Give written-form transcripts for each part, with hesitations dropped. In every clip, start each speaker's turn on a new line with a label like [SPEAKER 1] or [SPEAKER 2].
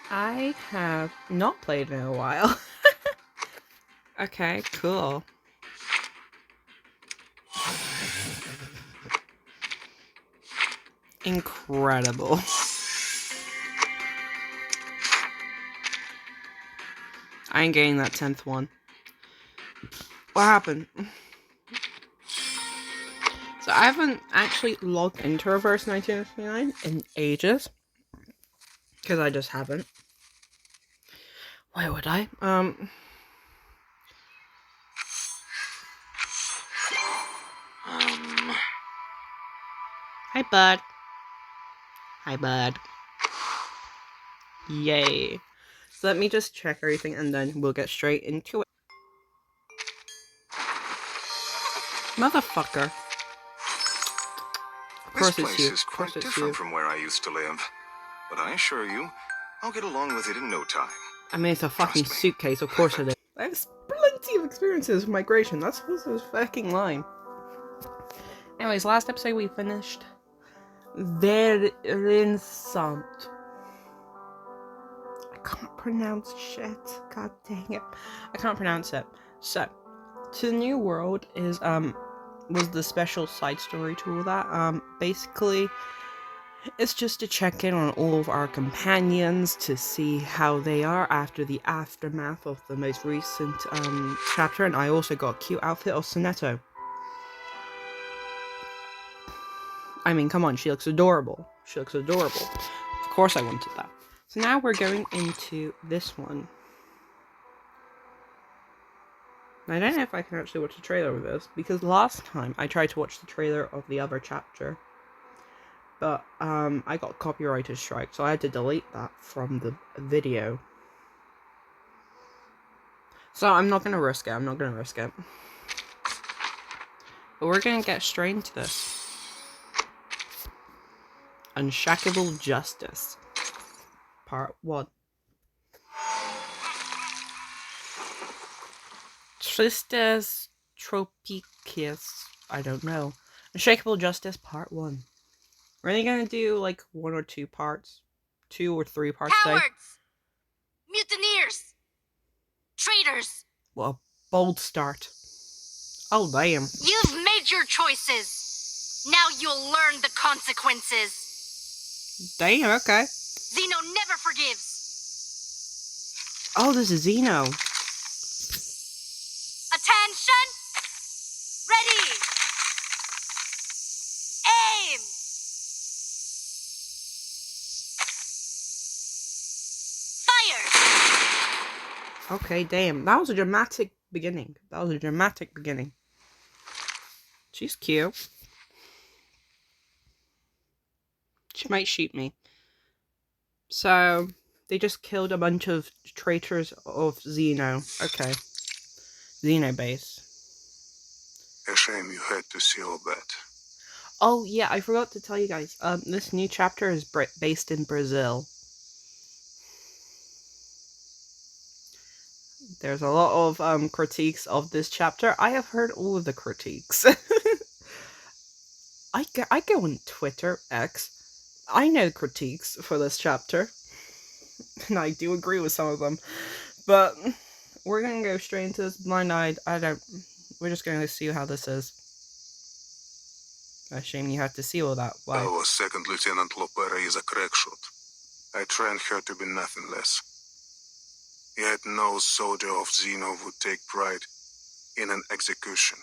[SPEAKER 1] I have not played in a while. Okay, cool. Incredible. I ain't getting that 10th one. What happened? So I haven't actually logged into Reverse 1999 in ages. Because I just haven't. Why would I? Hi, bud. Hi, bud. Yay. So let me just check everything and then we'll get straight into it. Motherfucker.
[SPEAKER 2] This place is quite different from where I used to live. But I assure you, I'll get along with it in no time.
[SPEAKER 1] I mean, it's a fucking suitcase, of course it is. I have plenty of experiences with migration. That's his fucking line. Anyways, last episode we finished Verinsant. I can't pronounce shit. God dang it. I can't pronounce it. So, To the New World is was the special side story to all that. Basically, it's just to check in on all of our companions to see how they are after the aftermath of the most recent chapter, and I also got a cute outfit of Sonetto. I mean, come on, she looks adorable. She looks adorable. Of course I wanted that. So now we're going into this one. I don't know if I can actually watch the trailer of this, because last time I tried to watch the trailer of the other chapter, but I got copyrighted strike, so I had to delete that from the video. So I'm not gonna risk it. But we're gonna get straight into this. Unshackable Justice, Part 1. Tristes, Tropiques, I don't know. Unshakable Justice, Part 1. We're only gonna do like 1 or 2 parts. 2 or 3 parts today.
[SPEAKER 3] Cowards! Mutineers! Traitors!
[SPEAKER 1] Well, a bold start. Oh, damn.
[SPEAKER 3] You've made your choices. Now you'll learn the consequences.
[SPEAKER 1] Damn, okay.
[SPEAKER 3] Zeno never forgives.
[SPEAKER 1] Oh, this is Zeno.
[SPEAKER 3] Attention! Ready! Aim! Fire!
[SPEAKER 1] Okay, damn. That was a dramatic beginning. She's cute. She might shoot me. So, they just killed a bunch of traitors of Zeno. Okay. Zeno base.
[SPEAKER 2] A shame you had to see all that.
[SPEAKER 1] Oh, yeah, I forgot to tell you guys. This new chapter is based in Brazil. There's a lot of critiques of this chapter. I have heard all of the critiques. I go on Twitter, X. I know critiques for this chapter. And I do agree with some of them. But we're gonna go straight into this blind-eyed. We're just gonna see how this is. A shame you have to see all that. Why?
[SPEAKER 2] Our second Lieutenant Lopera is a crackshot. I trained her to be nothing less. Yet no soldier of Zeno would take pride in an execution.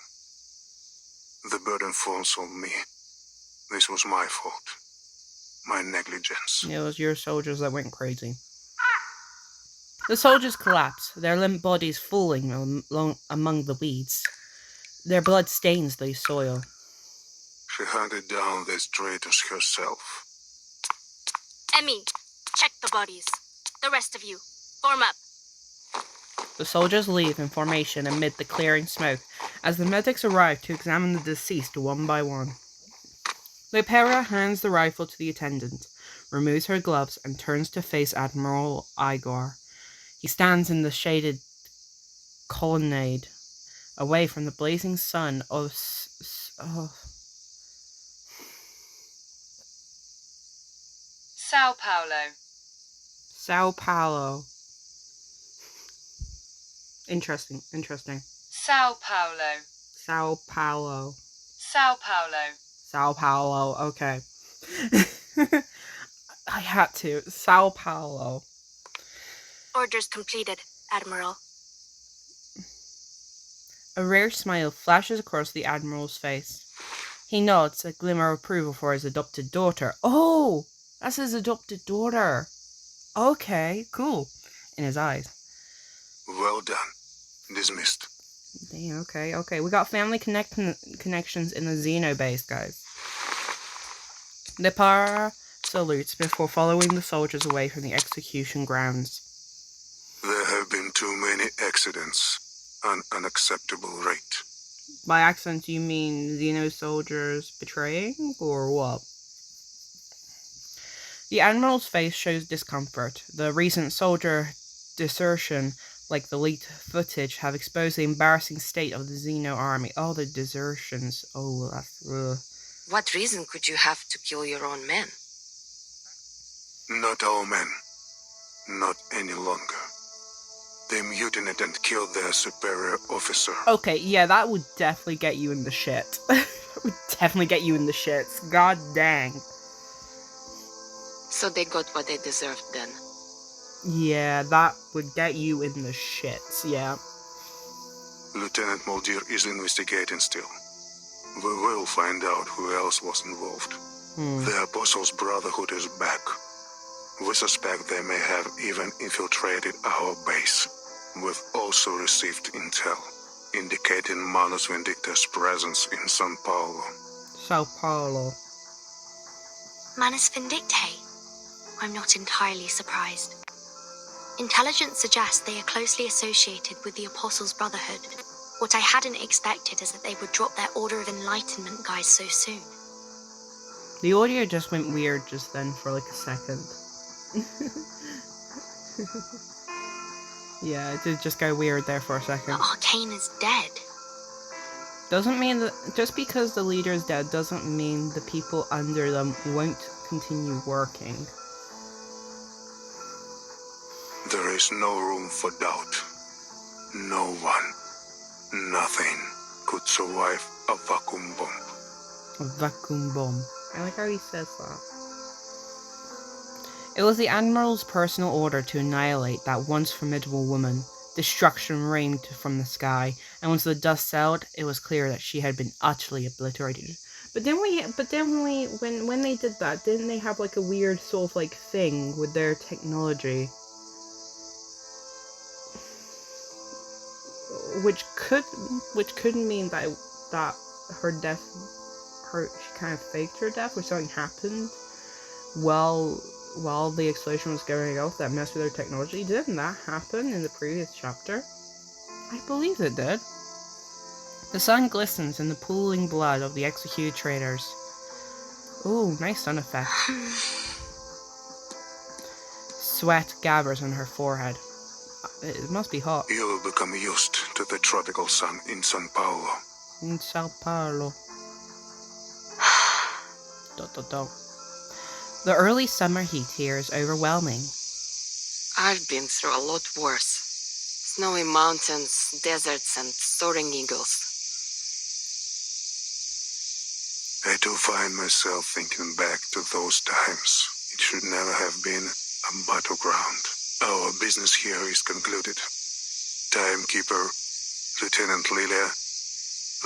[SPEAKER 2] The burden falls on me. This was my fault. My negligence.
[SPEAKER 1] It was your soldiers that went crazy. The soldiers collapse, their limp bodies falling among the weeds. Their blood stains the soil.
[SPEAKER 2] She hunted down these traitors herself.
[SPEAKER 3] Emmy, check the bodies. The rest of you, form up.
[SPEAKER 1] The soldiers leave in formation amid the clearing smoke as the medics arrive to examine the deceased one by one. Lopera hands the rifle to the attendant, removes her gloves, and turns to face Admiral Igor. He stands in the shaded colonnade, away from the blazing sun of
[SPEAKER 4] Sao Paulo.
[SPEAKER 1] Sao Paulo. Interesting.
[SPEAKER 4] Sao Paulo.
[SPEAKER 1] Sao Paulo.
[SPEAKER 4] Sao Paulo.
[SPEAKER 1] Sao Paulo. Okay. I had to. Sao Paulo.
[SPEAKER 3] Orders completed, Admiral.
[SPEAKER 1] A rare smile flashes across the Admiral's face. He nods, a glimmer of approval for his adopted daughter. Oh! That's his adopted daughter. Okay, cool. In his eyes.
[SPEAKER 2] Well done. Dismissed.
[SPEAKER 1] Damn, okay. We got family connections in the Xeno base, guys. Lepara salutes before following the soldiers away from the execution grounds.
[SPEAKER 2] There have been too many accidents. An unacceptable rate.
[SPEAKER 1] By accident, do you mean Xeno soldiers betraying, or what? The Admiral's face shows discomfort. The recent soldier desertion, like the leaked footage, have exposed the embarrassing state of the Xeno army. Oh, the desertions. Oh, that's... ugh.
[SPEAKER 4] What reason could you have to kill your own men?
[SPEAKER 2] Not all men. Not any longer. They mutinied and killed their superior officer.
[SPEAKER 1] Okay, yeah, that would definitely get you in the shit. That would definitely get you in the shits. God dang.
[SPEAKER 4] So they got what they deserved then.
[SPEAKER 1] Yeah, that would get you in the shits, yeah.
[SPEAKER 2] Lieutenant Muldir is investigating still. We will find out who else was involved. The Apostles' Brotherhood is back. We suspect they may have even infiltrated our base. We've also received intel indicating Manus Vindicta's presence in São Paulo.
[SPEAKER 1] Sao Paulo.
[SPEAKER 3] Manus Vindictae? I'm not entirely surprised. Intelligence suggests they are closely associated with the Apostles' Brotherhood. What I hadn't expected is that they would drop their Order of Enlightenment guys so soon.
[SPEAKER 1] The audio just went weird just then for like a second. Yeah, it did just go weird there for a second.
[SPEAKER 3] But Arcane is dead.
[SPEAKER 1] Doesn't mean that just because the leader is dead doesn't mean the people under them won't continue working.
[SPEAKER 2] There is no room for doubt. No one, nothing could survive a vacuum bomb.
[SPEAKER 1] A vacuum bomb. I like how he says that. It was the Admiral's personal order to annihilate that once formidable woman. Destruction rained from the sky, and once the dust settled, it was clear that she had been utterly obliterated. But then when they did that, didn't they have like a weird sort of like thing with their technology? Which could mean that her death, she kind of faked her death, or something happened while the explosion was going off that messed with their technology. Didn't that happen in the previous chapter? I believe it did. The sun glistens in the pooling blood of the executed traitors. Ooh, nice sun effect. Sweat gathers on her forehead. It must be hot.
[SPEAKER 2] You will become used to the tropical sun in São Paulo.
[SPEAKER 1] In Sao Paulo. The early summer heat here is overwhelming.
[SPEAKER 4] I've been through a lot worse. Snowy mountains, deserts, and soaring eagles.
[SPEAKER 2] I do find myself thinking back to those times. It should never have been a battleground. Our business here is concluded. Timekeeper, Lieutenant Lilia,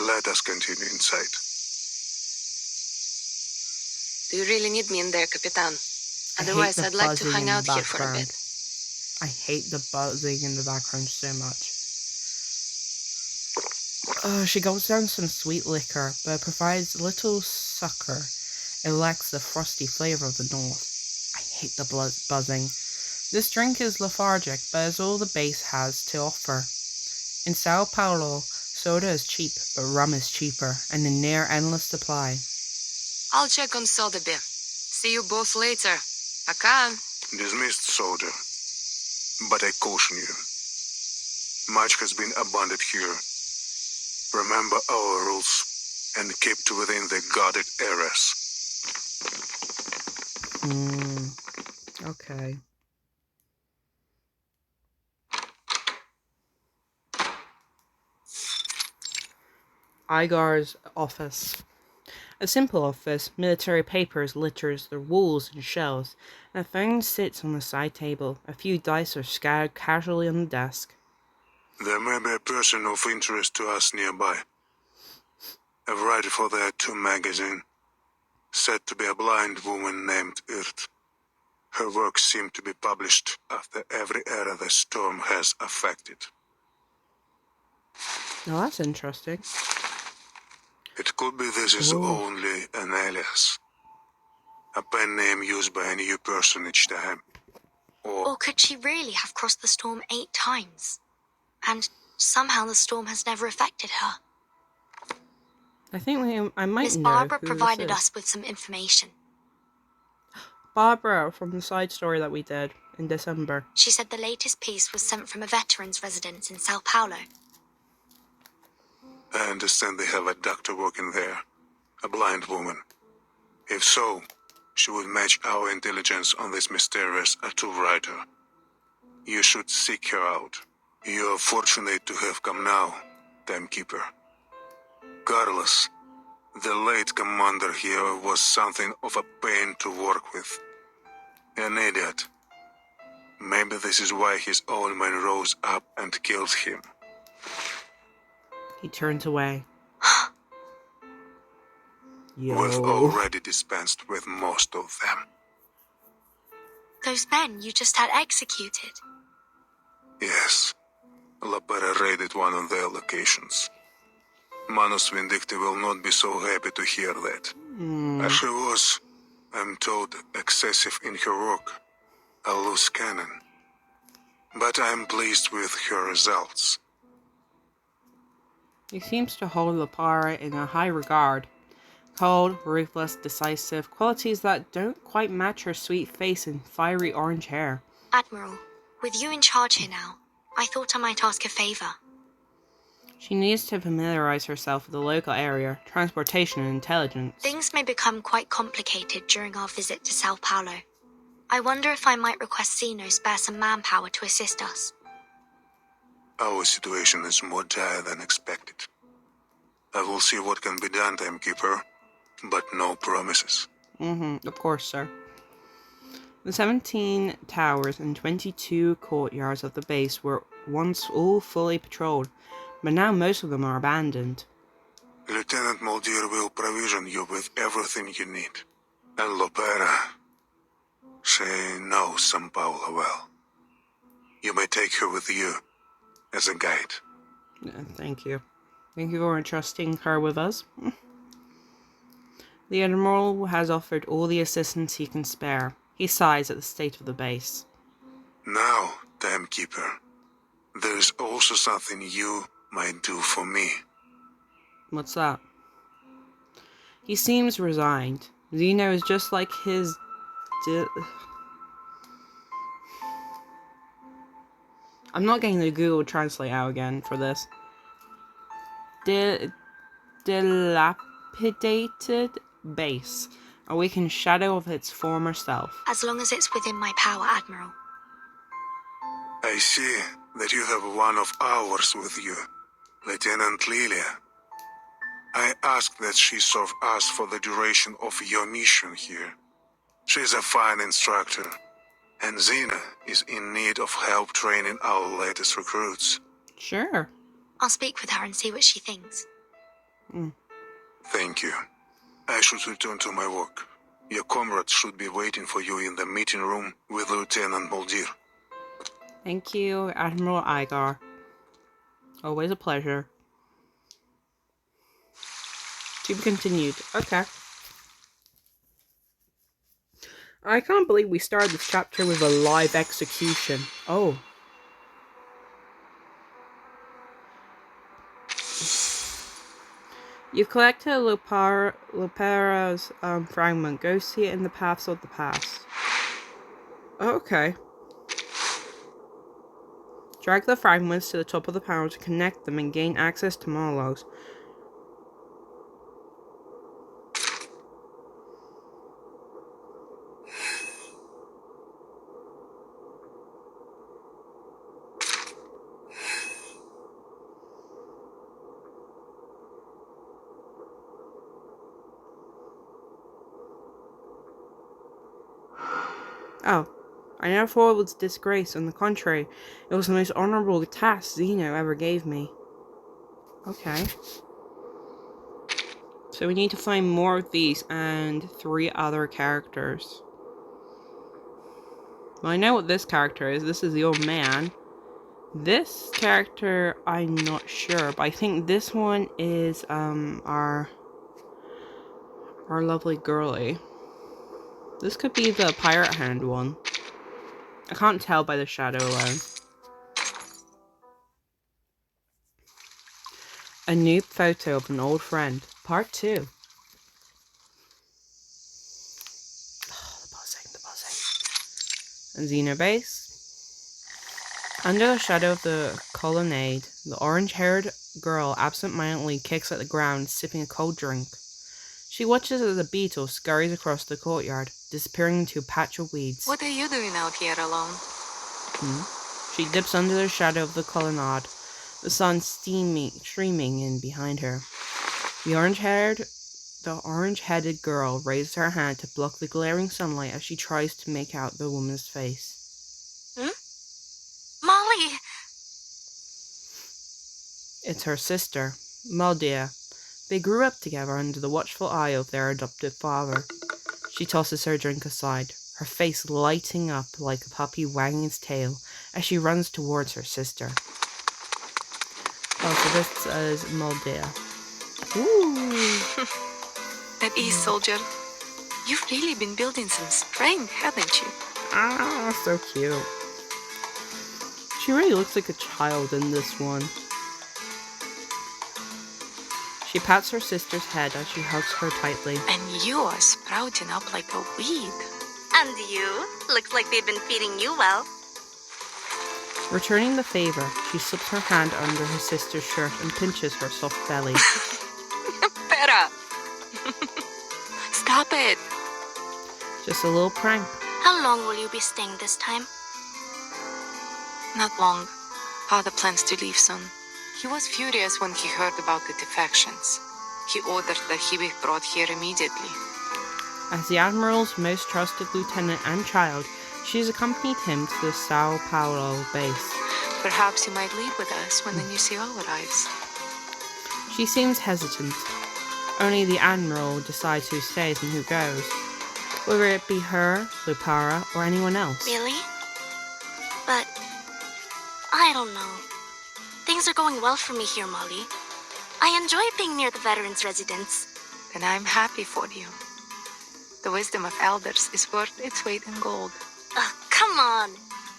[SPEAKER 2] let us continue inside.
[SPEAKER 4] Do you really need me in there, Capitan? Otherwise, I'd like to hang out here for a bit.
[SPEAKER 1] I hate the buzzing in the background so much. She gulps down some sweet liquor, but provides little succor. It lacks the frosty flavor of the north. I hate the buzzing. This drink is lethargic, but is all the base has to offer. In Sao Paulo, soda is cheap, but rum is cheaper, and in near endless supply.
[SPEAKER 4] I'll check on Sotheby. See you both later. Пока.
[SPEAKER 2] Dismissed, soldier. But I caution you. Much has been abundant here. Remember our rules, and keep to within the guarded areas.
[SPEAKER 1] Okay. Igar's office. A simple office, military papers litters the walls and shelves. A phone sits on the side table. A few dice are scattered casually on the desk.
[SPEAKER 2] There may be a person of interest to us nearby. A writer for the Two magazine, said to be a blind woman named Irt. Her works seem to be published after every era the storm has affected.
[SPEAKER 1] Oh, that's interesting.
[SPEAKER 2] It could be this is only an alias. A pen name used by a new person each time.
[SPEAKER 3] Or could she really have crossed the storm 8 times? And somehow the storm has never affected her.
[SPEAKER 1] I think I might
[SPEAKER 3] Miss
[SPEAKER 1] know
[SPEAKER 3] Barbara
[SPEAKER 1] who
[SPEAKER 3] provided
[SPEAKER 1] this is.
[SPEAKER 3] us with some information.
[SPEAKER 1] Barbara from the side story that we did in December.
[SPEAKER 3] She said the latest piece was sent from a veteran's residence in Sao Paulo.
[SPEAKER 2] I understand they have a doctor working there. A blind woman. If so, she would match our intelligence on this mysterious tattoo writer. You should seek her out. You are fortunate to have come now, Timekeeper. Carlos, the late commander here, was something of a pain to work with. An idiot. Maybe this is why his old man rose up and killed him.
[SPEAKER 1] He turns away.
[SPEAKER 2] We've
[SPEAKER 1] Yo.
[SPEAKER 2] already dispensed with most of them.
[SPEAKER 3] Those men you just had executed.
[SPEAKER 2] Yes. La Pera raided one of their locations. Manus Vindicti will not be so happy to hear that. As she was, I'm told, excessive in her work. A loose cannon. But I'm pleased with her results.
[SPEAKER 1] He seems to hold Lapara in a high regard. Cold, ruthless, decisive, qualities that don't quite match her sweet face and fiery orange hair.
[SPEAKER 3] Admiral, with you in charge here now, I thought I might ask a favor.
[SPEAKER 1] She needs to familiarize herself with the local area, transportation and intelligence.
[SPEAKER 3] Things may become quite complicated during our visit to Sao Paulo. I wonder if I might request Zeno spare some manpower to assist us.
[SPEAKER 2] Our situation is more dire than expected. I will see what can be done, Timekeeper, but no promises.
[SPEAKER 1] Of course, sir. The 17 towers and 22 courtyards of the base were once all fully patrolled, but now most of them are abandoned.
[SPEAKER 2] Lieutenant Muldir will provision you with everything you need. And Lopera, she knows São Paulo well. You may take her with you as a guide.
[SPEAKER 1] Thank you. Thank you for entrusting her with us. The Admiral has offered all the assistance he can spare. He sighs at the state of the base.
[SPEAKER 2] Now, Timekeeper, there is also something you might do for me.
[SPEAKER 1] What's that? He seems resigned. Zeno is just like his... I'm not getting the Google Translate out again for this. Dilapidated base. A weakened shadow of its former self.
[SPEAKER 3] As long as it's within my power, Admiral.
[SPEAKER 2] I see that you have one of ours with you, Lieutenant Lilia. I ask that she serve us for the duration of your mission here. She's a fine instructor, and Zena is in need of help training our latest recruits.
[SPEAKER 1] Sure.
[SPEAKER 3] I'll speak with her and see what she thinks.
[SPEAKER 2] Thank you. I should return to my work. Your comrades should be waiting for you in the meeting room with Lieutenant Muldir.
[SPEAKER 1] Thank you, Admiral Igar. Always a pleasure. To be continued. Okay. I can't believe we started this chapter with a live execution. Oh. You've collected Lopera's fragment. Go see it in the paths of the past. Oh, okay. Drag the fragments to the top of the panel to connect them and gain access to monologues. Oh, I never thought it was disgrace. On the contrary, it was the most honorable task Zeno ever gave me. Okay. So we need to find more of these and 3 other characters. Well, I know what this character is. This is the old man. This character, I'm not sure, but I think this one is our lovely girly. This could be the pirate hand one. I can't tell by the shadow alone. A new photo of an old friend, part 2. Oh, the buzzing. And Xenobase. Under the shadow of the colonnade, the orange-haired girl absent-mindedly kicks at the ground, sipping a cold drink. She watches as a beetle scurries across the courtyard, disappearing into a patch of weeds.
[SPEAKER 4] What are you doing out here alone?
[SPEAKER 1] She dips under the shadow of the colonnade, the sun streaming in behind her. The orange-headed girl raises her hand to block the glaring sunlight as she tries to make out the woman's face.
[SPEAKER 3] Molly!
[SPEAKER 1] It's her sister, Maldia. They grew up together under the watchful eye of their adoptive father. She tosses her drink aside, her face lighting up like a puppy wagging its tail as she runs towards her sister. Oh, so this is Maldia. Ooh!
[SPEAKER 4] That is, soldier. You've really been building some strength, haven't you?
[SPEAKER 1] Ah, so cute. She really looks like a child in this one. She pats her sister's head as she hugs her tightly.
[SPEAKER 4] And you are sprouting up like a weed.
[SPEAKER 3] And you? Looks like they've been feeding you well.
[SPEAKER 1] Returning the favor, she slips her hand under her sister's shirt and pinches her soft belly.
[SPEAKER 4] Better. Stop it.
[SPEAKER 1] Just a little prank.
[SPEAKER 3] How long will you be staying this time?
[SPEAKER 4] Not long. Father plans to leave soon. He was furious when he heard about the defections. He ordered that he be brought here immediately.
[SPEAKER 1] As the Admiral's most trusted lieutenant and child, she has accompanied him to the Sao Paulo base.
[SPEAKER 4] Perhaps you might leave with us when the new CO arrives.
[SPEAKER 1] She seems hesitant. Only the Admiral decides who stays and who goes, whether it be her, Lupara, or anyone else.
[SPEAKER 3] Really? But I don't know. Things are going well for me here, Molly. I enjoy being near the veterans' residence.
[SPEAKER 4] Then I'm happy for you. The wisdom of elders is worth its weight in gold.
[SPEAKER 3] Come on.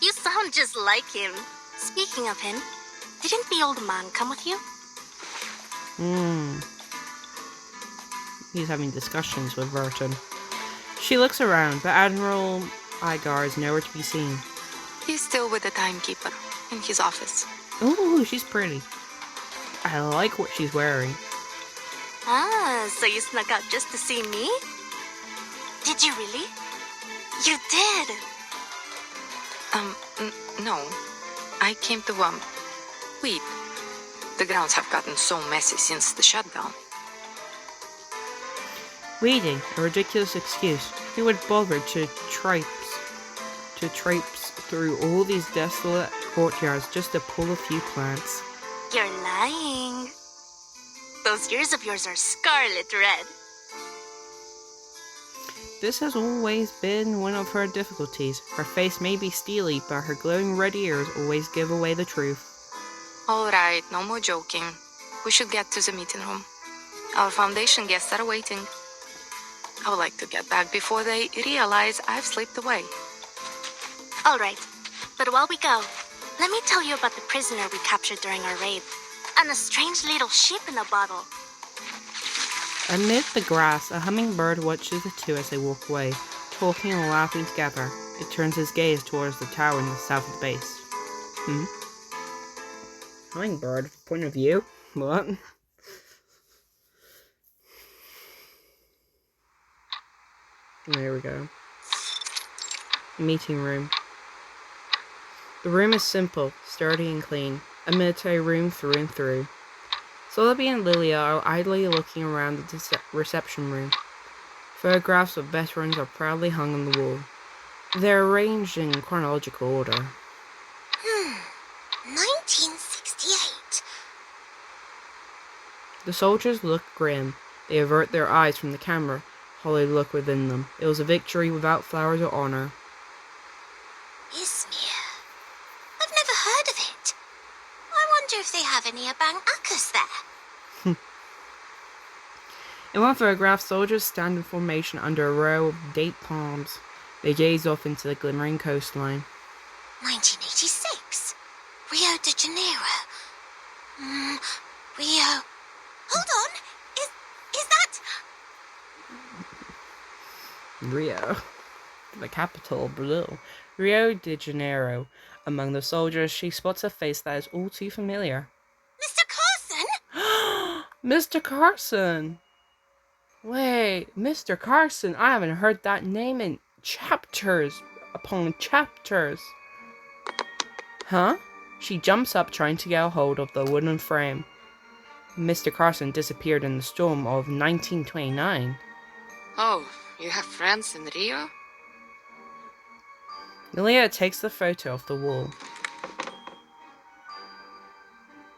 [SPEAKER 3] You sound just like him. Speaking of him, didn't the old man come with you?
[SPEAKER 1] He's having discussions with Verton. She looks around, but Admiral Igar is nowhere to be seen.
[SPEAKER 4] He's still with the timekeeper in his office.
[SPEAKER 1] Ooh, she's pretty. I like what she's wearing.
[SPEAKER 3] Ah, so you snuck out just to see me? Did you really? You did!
[SPEAKER 4] No. I came to, weep. The grounds have gotten so messy since the shutdown.
[SPEAKER 1] Weeding, a ridiculous excuse. Who would bother to traipse through all these desolate courtyards just to pull a few plants?
[SPEAKER 3] You're lying. Those ears of yours are scarlet red.
[SPEAKER 1] This has always been one of her difficulties. Her face may be steely, but her glowing red ears always give away the truth.
[SPEAKER 4] All right, no more joking. We should get to the meeting room. Our Foundation guests are waiting. I would like to get back before they realize I've slipped away.
[SPEAKER 3] All right, but while we go, let me tell you about the prisoner we captured during our raid, and a strange little sheep in a bottle.
[SPEAKER 1] Amid the grass, a hummingbird watches the two as they walk away, talking and laughing together. It turns its gaze towards the tower in the south of the base. Hummingbird? Point of view? What? There we go. Meeting room. The room is simple, sturdy and clean. A military room through and through. Sotheby and Lilia are idly looking around the reception room. Photographs of veterans are proudly hung on the wall. They're arranged in chronological order.
[SPEAKER 3] 1968.
[SPEAKER 1] The soldiers look grim. They avert their eyes from the camera, while they look within them. It was a victory without flowers or honor.
[SPEAKER 3] Izmir. I've never heard of it. I wonder if they have any Abang Akkas there.
[SPEAKER 1] In one photograph, soldiers stand in formation under a row of date palms. They gaze off into the glimmering coastline.
[SPEAKER 3] 1986. Rio de Janeiro. Rio. Hold on. Is that...
[SPEAKER 1] Rio, the capital of Brazil. Rio de Janeiro. Among the soldiers, she spots a face that is all too familiar.
[SPEAKER 3] Mr. Carson?
[SPEAKER 1] Mr. Carson! Wait, Mr. Carson, I haven't heard that name in chapters upon chapters. Huh? She jumps up trying to get a hold of the wooden frame. Mr. Carson disappeared in the storm of 1929.
[SPEAKER 4] Oh, you have friends in Rio?
[SPEAKER 1] Lilia takes the photo off the wall.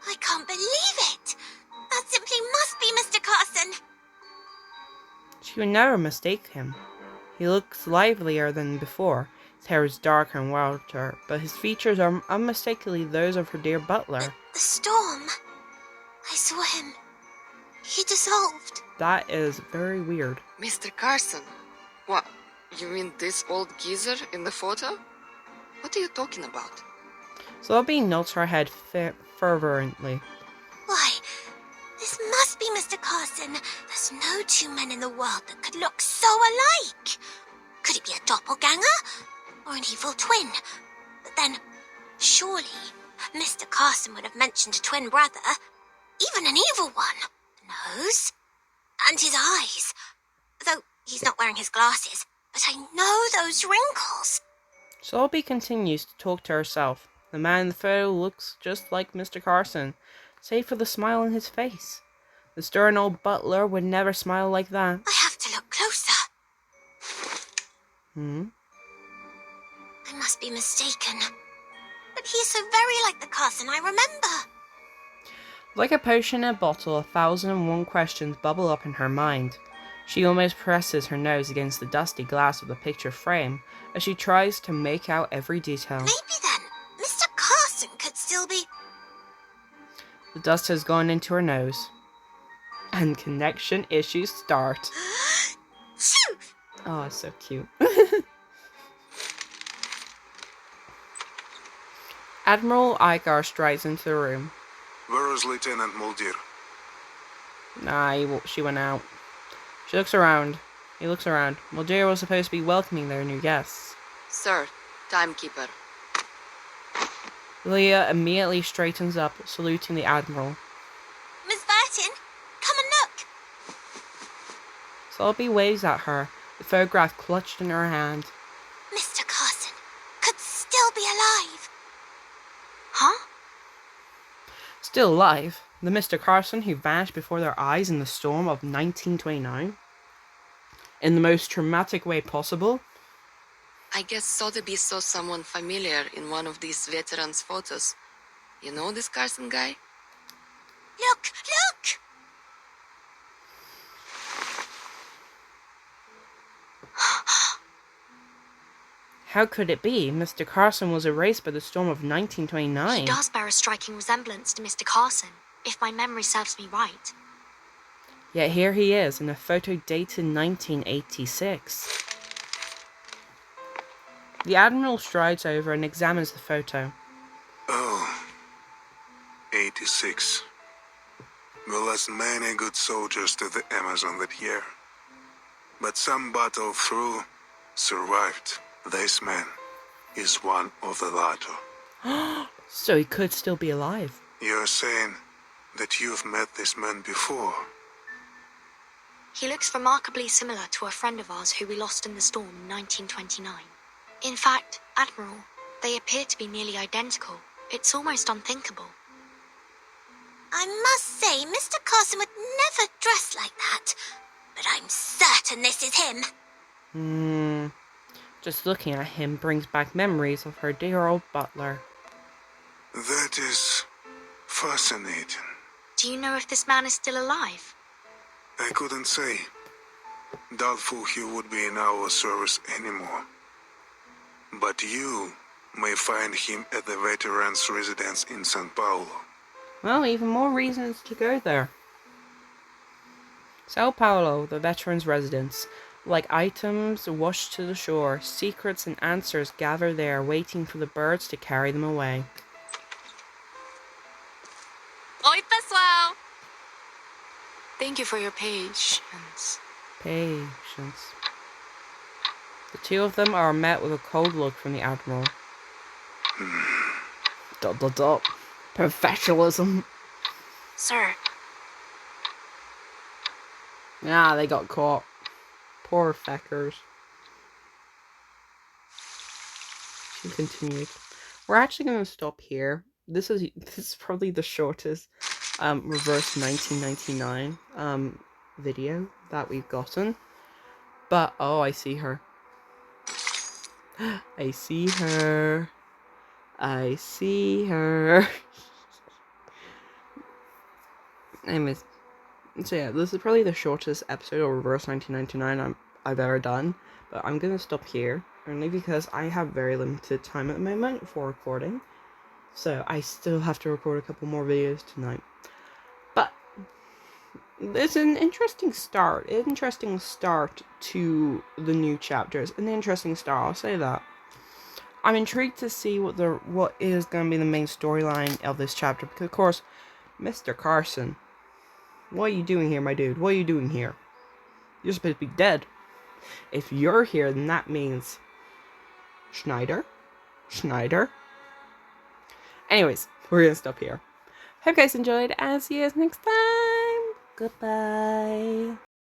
[SPEAKER 3] I can't believe it. That simply must be Mr. Carson.
[SPEAKER 1] She would never mistake him. He looks livelier than before. His hair is darker and wilder, but his features are unmistakably those of her dear butler.
[SPEAKER 3] The storm. I saw him. He dissolved.
[SPEAKER 1] That is very weird.
[SPEAKER 4] Mr. Carson? What? You mean this old geezer in the photo? What are you talking about?
[SPEAKER 1] Sylvie nods her head fervently.
[SPEAKER 3] Why, this must be Mr. Carson. There's no two men in the world that could look so alike. Could it be a doppelganger? Or an evil twin? But then, surely, Mr. Carson would have mentioned a twin brother. Even an evil one. The nose. And his eyes. Though he's not wearing his glasses. But I know those wrinkles.
[SPEAKER 1] Sylvie continues to talk to herself. The man in the photo looks just like Mr. Carson, save for the smile on his face. The stern old butler would never smile like that.
[SPEAKER 3] I have to look closer. I must be mistaken. But he's so very like the Carson I remember.
[SPEAKER 1] Like a potion in a bottle, 1,001 questions bubble up in her mind. She almost presses her nose against the dusty glass of the picture frame as she tries to make out every detail.
[SPEAKER 3] Maybe then, Mr. Carson could still be...
[SPEAKER 1] The dust has gone into her nose. And connection issues start.
[SPEAKER 3] Phew!
[SPEAKER 1] Oh, it's so cute. Admiral Igar strides into the room.
[SPEAKER 2] Where is Lieutenant Muldir?
[SPEAKER 1] Nah, she went out. She looks around. He looks around. Mulder was supposed to be welcoming their new guests.
[SPEAKER 4] Sir, timekeeper.
[SPEAKER 1] Leah immediately straightens up, saluting the Admiral.
[SPEAKER 3] Miss Burton, come and look.
[SPEAKER 1] Selby waves at her, the photograph clutched in her hand.
[SPEAKER 3] Mr. Carson could still be alive. Huh?
[SPEAKER 1] Still alive? The Mr. Carson who vanished before their eyes in the storm of 1929? In the most traumatic way possible?
[SPEAKER 4] I guess Sotheby saw someone familiar in one of these veterans' photos. You know this Carson guy?
[SPEAKER 3] Look, look!
[SPEAKER 1] How could it be? Mr. Carson was erased by the storm of 1929.
[SPEAKER 3] He does bear a striking resemblance to Mr. Carson, if my memory serves me right.
[SPEAKER 1] Yet here he is, in a photo dated 1986. The Admiral strides over and examines the photo.
[SPEAKER 2] Oh, 86. We lost many good soldiers to the Amazon that year. But some battled through, survived. This man is one of the latter.
[SPEAKER 1] So he could still be alive.
[SPEAKER 2] You're saying that you've met this man before?
[SPEAKER 3] He looks remarkably similar to a friend of ours who we lost in the storm in 1929. In fact, Admiral, they appear to be nearly identical. It's almost unthinkable. I must say, Mr. Carson would never dress like that. But I'm certain this is him.
[SPEAKER 1] Just looking at him brings back memories of her dear old butler.
[SPEAKER 2] That is fascinating.
[SPEAKER 3] Do you know if this man is still alive?
[SPEAKER 2] I couldn't say. Doubtful he would be in our service anymore. But you may find him at the veterans' residence in Sao Paulo.
[SPEAKER 1] Well, even more reasons to go there. Sao Paulo, the veterans' residence. Like items washed to the shore, secrets and answers gather there, waiting for the birds to carry them away.
[SPEAKER 4] Oi, pessoal! Thank you for your patience.
[SPEAKER 1] Patience. The two of them are met with a cold look from the Admiral. Dot dot dot. Professionalism.
[SPEAKER 3] Sir,
[SPEAKER 1] Ah, they got caught. Poor feckers. She continued. We're actually going to stop here. This is probably the shortest reverse 1999 video that we've gotten. But oh, I see her. I see her. I see her. Anyways, so yeah, this is probably the shortest episode of Reverse 1999 I've ever done, but I'm gonna stop here, only because I have very limited time at the moment for recording, so I still have to record a couple more videos tonight. But it's an interesting start to the new chapters, an interesting start, I'll say that. I'm intrigued to see what is going to be the main storyline of this chapter, because of course, Mr. Carson, what are you doing here, my dude? What are you doing here? You're supposed to be dead. If you're here, then that means Schneider. Anyways, we're gonna stop here. Hope you guys enjoyed, and see you guys next time. Goodbye.